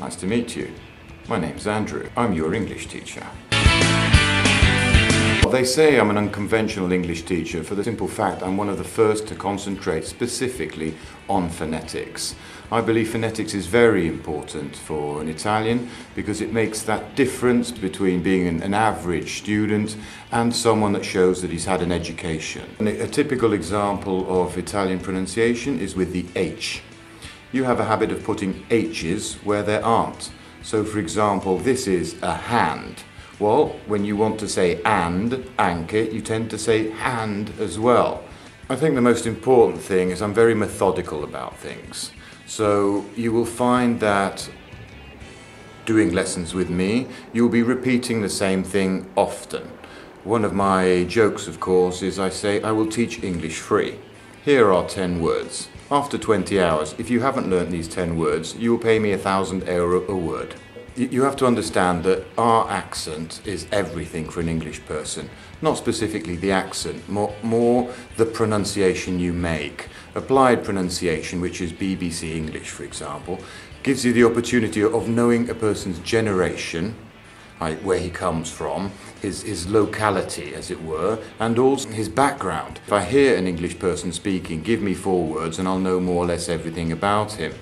Nice to meet you. My name's Andrew. I'm your English teacher. Well, they say I'm an unconventional English teacher for the simple fact I'm one of the first to concentrate specifically on phonetics. I believe phonetics is very important for an Italian because it makes that difference between being an average student and someone that shows that he's had an education. And a typical example of Italian pronunciation is with the H. You have a habit of putting H's where there aren't. So for example, this is a hand. Well, when you want to say and, anche, you tend to say hand as well. I think the most important thing is I'm very methodical about things. So you will find that doing lessons with me, you'll be repeating the same thing often. One of my jokes, of course, is I say I will teach English free. Here are 10 words. After 20 hours, if you haven't learnt these 10 words, you will pay me €1,000 a word. You have to understand that our accent is everything for an English person. Not specifically the accent, more the pronunciation you make. Applied pronunciation, which is BBC English, for example, gives you the opportunity of knowing a person's generation, where he comes from, his locality, as it were, and also his background. If I hear an English person speaking, give me 4 words and I'll know more or less everything about him.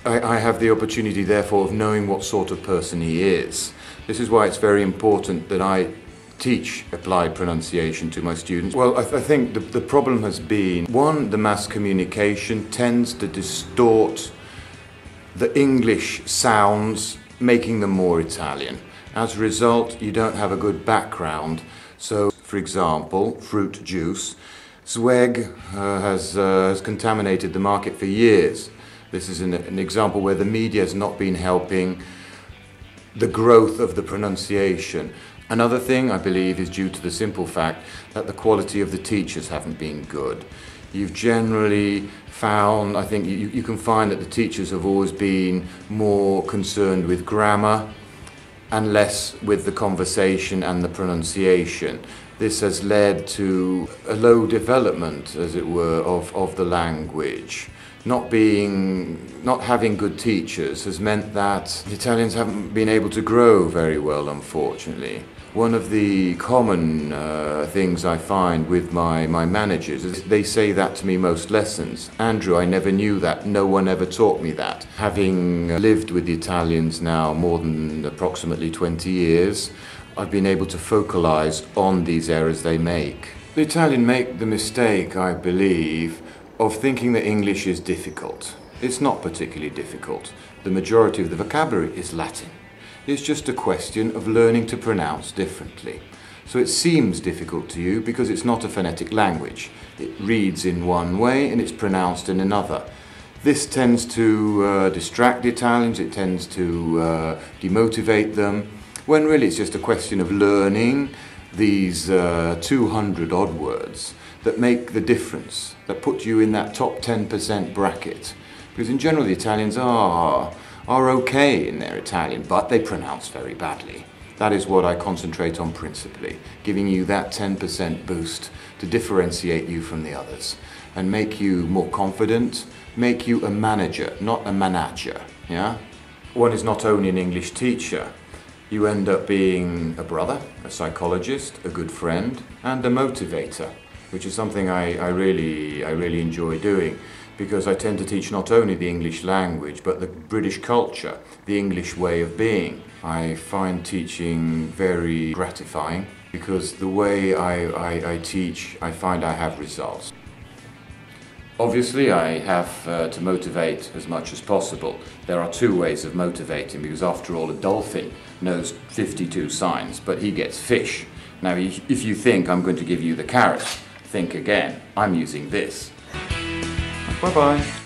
I have the opportunity, therefore, of knowing what sort of person he is. This is why it's very important that I teach applied pronunciation to my students. Well, I think the problem has been, one, the mass communication tends to distort the English sounds, making them more Italian. As a result, you don't have a good background. So, for example, fruit juice. Zweig has contaminated the market for years. This is an example where the media has not been helping the growth of the pronunciation. Another thing, I believe, is due to the simple fact that the quality of the teachers haven't been good. You've generally found, I think you can find that the teachers have always been more concerned with grammar and less with the conversation and the pronunciation. This has led to a low development, as it were, of the language. Not having good teachers has meant that the Italians haven't been able to grow very well, unfortunately. One of the common things I find with my managers is they say that to me most lessons. Andrew, I never knew that. No one ever taught me that. Having lived with the Italians now more than approximately 20 years, I've been able to focalize on these errors they make. The Italian make the mistake, I believe, of thinking that English is difficult. It's not particularly difficult. The majority of the vocabulary is Latin. It's just a question of learning to pronounce differently. So it seems difficult to you because it's not a phonetic language. It reads in one way and it's pronounced in another. This tends to distract the Italians, it tends to demotivate them, when really it's just a question of learning these 200 odd words that make the difference, that put you in that top 10% bracket. Because in general the Italians are okay in their Italian, but they pronounce very badly. That is what I concentrate on principally, giving you that 10% boost to differentiate you from the others and make you more confident, make you a manager, not a manager. Yeah? One is not only an English teacher, you end up being a brother, a psychologist, a good friend, and a motivator, which is something I really enjoy doing, because I tend to teach not only the English language, but the British culture, the English way of being. I find teaching very gratifying, because the way I teach, I find I have results. Obviously, I have to motivate as much as possible. There are 2 ways of motivating, because after all, a dolphin knows 52 signs, but he gets fish. Now, if you think I'm going to give you the carrot, think again. I'm using this. Bye-bye.